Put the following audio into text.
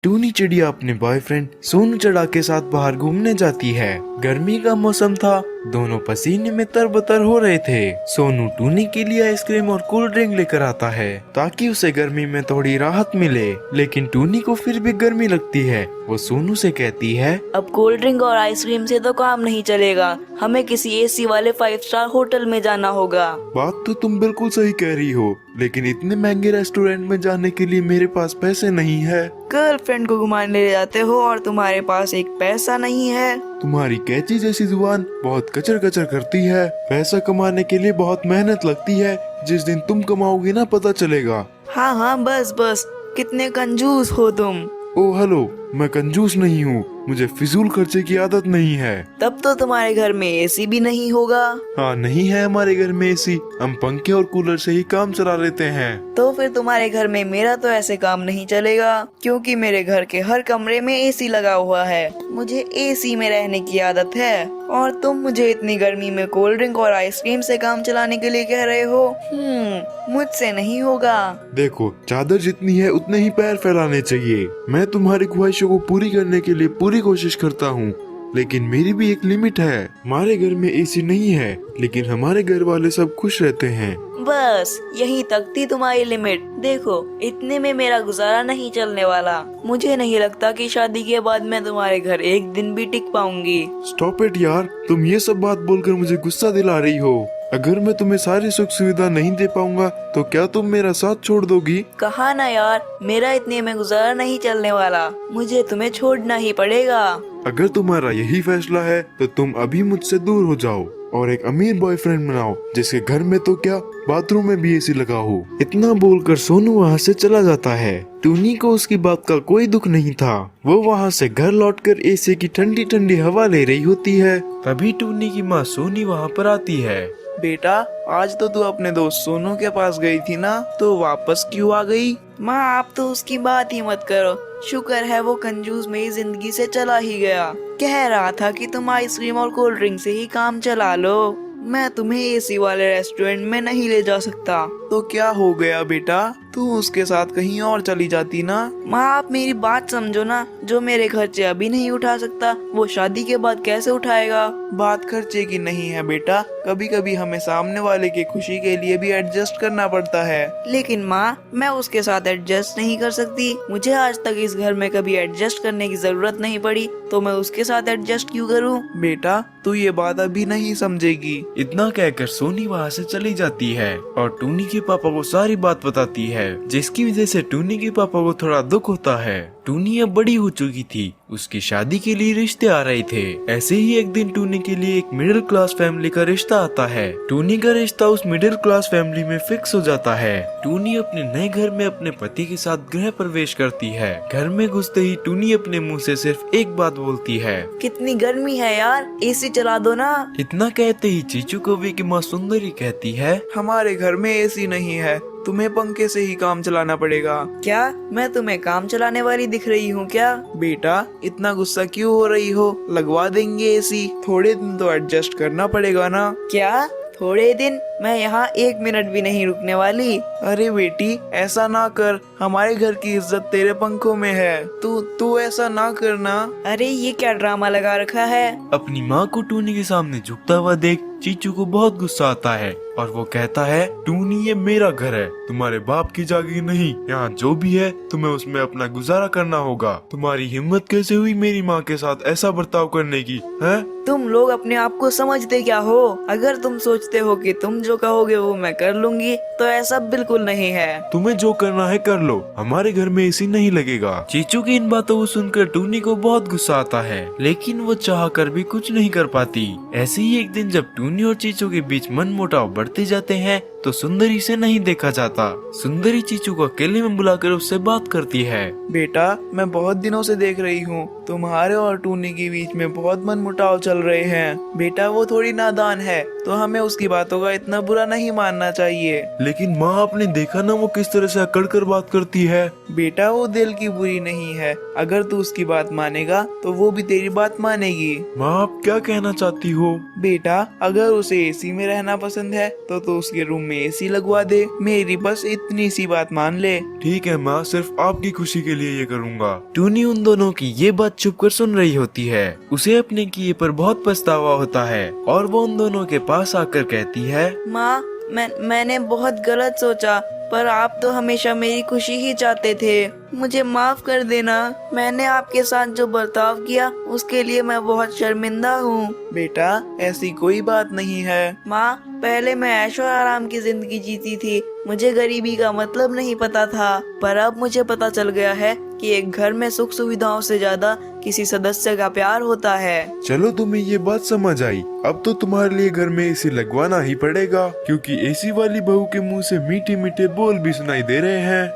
टूनी चिड़िया अपने बॉयफ्रेंड सोनू चिड़ा के साथ बाहर घूमने जाती है। गर्मी का मौसम था, दोनों पसीने में तरबतर हो रहे थे। सोनू टूनी के लिए आइसक्रीम और कोल्ड ड्रिंक लेकर आता है ताकि उसे गर्मी में थोड़ी राहत मिले, लेकिन टूनी को फिर भी गर्मी लगती है। वो सोनू से कहती है, अब कोल्ड ड्रिंक और आइसक्रीम से तो काम नहीं चलेगा, हमें किसी एसी वाले 5 स्टार होटल में जाना होगा। बात तो तुम बिल्कुल सही कह रही हो, लेकिन इतने महंगे रेस्टोरेंट में जाने के लिए मेरे पास पैसे नहीं है। गर्लफ्रेंड को घुमाने ले जाते हो और तुम्हारे पास एक पैसा नहीं है। तुम्हारी कैंची जैसी जुबान बहुत कचर कचर करती है। पैसा कमाने के लिए बहुत मेहनत लगती है, जिस दिन तुम कमाओगी ना पता चलेगा। हाँ हाँ, बस बस, कितने कंजूस हो तुम। ओ हेलो, मैं कंजूस नहीं हूँ, मुझे फिजूल खर्चे की आदत नहीं है। तब तो तुम्हारे घर में एसी भी नहीं होगा। हाँ, नहीं है हमारे घर में एसी, हम पंखे और कूलर से ही काम चला लेते हैं। तो फिर तुम्हारे घर में मेरा तो ऐसे काम नहीं चलेगा, क्योंकि मेरे घर के हर कमरे में एसी लगा हुआ है। मुझे एसी में रहने की आदत है और तुम मुझे इतनी गर्मी में कोल्ड ड्रिंक और आइसक्रीम से काम चलाने के लिए कह रहे हो। मुझसे नहीं होगा। देखो, चादर जितनी है उतने ही पैर फैलाने चाहिए। मैं तुम्हारी ख्वाहिशों को पूरी करने के लिए पूरी कोशिश करता हूँ, लेकिन मेरी भी एक लिमिट है। हमारे घर में एसी नहीं है, लेकिन हमारे घर वाले सब खुश रहते हैं। बस यही तक थी तुम्हारी लिमिट। देखो, इतने में मेरा गुजारा नहीं चलने वाला। मुझे नहीं लगता कि शादी के बाद मैं तुम्हारे घर एक दिन भी टिक पाऊंगी। स्टॉप इट यार, तुम ये सब बात बोलकर मुझे गुस्सा दिला रही हो। अगर मैं तुम्हें सारी सुख सुविधा नहीं दे पाऊंगा तो क्या तुम मेरा साथ छोड़ दोगी? कहा ना यार, मेरा इतने में गुजारा नहीं चलने वाला, मुझे तुम्हें छोड़ना ही पड़ेगा। अगर तुम्हारा यही फैसला है तो तुम अभी मुझसे दूर हो जाओ और एक अमीर बॉयफ्रेंड बनाओ, जिसके घर में तो क्या, बाथरूम में भी एसी लगा हो। इतना बोलकर सोनू वहाँ से चला जाता है। टूनी को उसकी बात का कोई दुख नहीं था। वो वहाँ से घर लौटकर एसी की ठंडी ठंडी हवा ले रही होती है। तभी टूनी की माँ सोनी वहाँ पर आती है। बेटा, आज तो तू अपने दोस्त सोनू के पास गई थी ना, तो वापस क्यों आ गई? माँ, आप तो उसकी बात ही मत करो। शुक्र है वो कंजूस मेरी जिंदगी से चला ही गया। कह रहा था कि तुम आइसक्रीम और कोल्ड ड्रिंक से ही काम चला लो, मैं तुम्हें एसी वाले रेस्टोरेंट में नहीं ले जा सकता। तो क्या हो गया बेटा, तू उसके साथ कहीं और चली जाती ना। माँ, आप मेरी बात समझो ना। जो मेरे खर्चे अभी नहीं उठा सकता, वो शादी के बाद कैसे उठाएगा? बात खर्चे की नहीं है बेटा, कभी कभी हमें सामने वाले की खुशी के लिए भी एडजस्ट करना पड़ता है। लेकिन माँ, मैं उसके साथ एडजस्ट नहीं कर सकती। मुझे आज तक इस घर में कभी एडजस्ट करने की जरूरत नहीं पड़ी, तो मैं उसके साथ एडजस्ट क्यों करूँ? बेटा, तू ये बात अभी नहीं समझेगी। इतना कहकर सोनी वहाँ से चली जाती है और टूनी के पापा को सारी बात बताती है, जिसकी वजह से टूनी के पापा को थोड़ा दुख होता है। टूनी अब बड़ी हो चुकी थी, उसकी शादी के लिए रिश्ते आ रहे थे। ऐसे ही एक दिन टूनी के लिए एक मिडिल क्लास फैमिली का रिश्ता आता है। टूनी का रिश्ता उस मिडिल क्लास फैमिली में फिक्स हो जाता है। टूनी अपने नए घर में अपने पति के साथ गृह प्रवेश करती है। घर में घुसते ही टूनी अपने मुंह से सिर्फ एक बात बोलती है, कितनी गर्मी है यार, एसी चला दो ना। इतना कहते ही चीचू कौवे की माँ सुंदरी कहती है, हमारे घर में एसी नहीं है, तुम्हें पंखे से ही काम चलाना पड़ेगा। क्या मैं तुम्हें काम चलाने वाली दिख रही हूँ क्या? बेटा, इतना गुस्सा क्यों हो रही हो? लगवा देंगे एसी, थोड़े दिन तो एडजस्ट करना पड़ेगा ना। क्या थोड़े दिन? मैं यहाँ 1 मिनट भी नहीं रुकने वाली। अरे बेटी, ऐसा ना कर, हमारे घर की इज्जत तेरे पंखों में है। तू ऐसा ना करना। अरे ये क्या ड्रामा लगा रखा है? अपनी माँ को टूनी के सामने झुकता हुआ देख चीचू को बहुत गुस्सा आता है और वो कहता है, टूनी ये मेरा घर है, तुम्हारे बाप की जागीर नहीं। यहाँ जो भी है तुम्हें उसमें अपना गुजारा करना होगा। तुम्हारी हिम्मत कैसे हुई मेरी माँ के साथ ऐसा बर्ताव करने की, है? तुम लोग अपने आप को समझते क्या हो? अगर तुम सोचते हो कि तुम जो कहोगे वो मैं कर लूंगी, तो ऐसा बिल्कुल नहीं है। तुम्हें जो करना है कर लो, हमारे घर में एसी नहीं लगेगा। चीचू की इन बातों को सुनकर टूनी को बहुत गुस्सा आता है, लेकिन वो चाह कर भी कुछ नहीं कर पाती। ऐसे ही एक दिन जब टूनी और चीचू के बीच मनमुटाव बढ़ते जाते हैं, तो सुंदरी से नहीं देखा जाता। सुंदरी चीचू को अकेले में बुलाकर उससे बात करती है। बेटा, मैं बहुत दिनों से देख रही हूँ तुम्हारे और टूनी के बीच में बहुत मनमुटाव चल रहे हैं। बेटा, वो थोड़ी नादान है, तो हमें उसकी बातों का इतना बुरा नहीं मानना चाहिए। लेकिन माँ, आपने देखा ना वो किस तरह से अकड़ कर बात करती है। बेटा, वो दिल की बुरी नहीं है, अगर तू उसकी बात मानेगा तो वो भी तेरी बात मानेगी। माँ, आप क्या कहना चाहती हो? बेटा, अगर उसे एसी में रहना पसंद है तो उसके रूम में एसी लगवा दे। मेरी बस इतनी सी बात मान ले। ठीक है माँ, सिर्फ आपकी खुशी के लिए ये करूँगा। टूनी उन दोनों की ये बात चुप कर सुन रही होती है। उसे अपने किए पर बहुत पछतावा होता है और वो उन दोनों के पास आकर कहती है, माँ, मैंने बहुत गलत सोचा, पर आप तो हमेशा मेरी खुशी ही चाहते थे। मुझे माफ कर देना। मैंने आपके साथ जो बर्ताव किया उसके लिए मैं बहुत शर्मिंदा हूँ। बेटा, ऐसी कोई बात नहीं है। माँ, पहले मैं ऐशो आराम की जिंदगी जीती थी। मुझे गरीबी का मतलब नहीं पता था, पर अब मुझे पता चल गया है कि एक घर में सुख सुविधाओं से ज्यादा किसी सदस्य का प्यार होता है। चलो तुम्हें ये बात समझ आई। अब तो तुम्हारे लिए घर में एसी लगवाना ही पड़ेगा, क्योंकि एसी वाली बहू के मुंह से मीठे मीठे बोल भी सुनाई दे रहे हैं।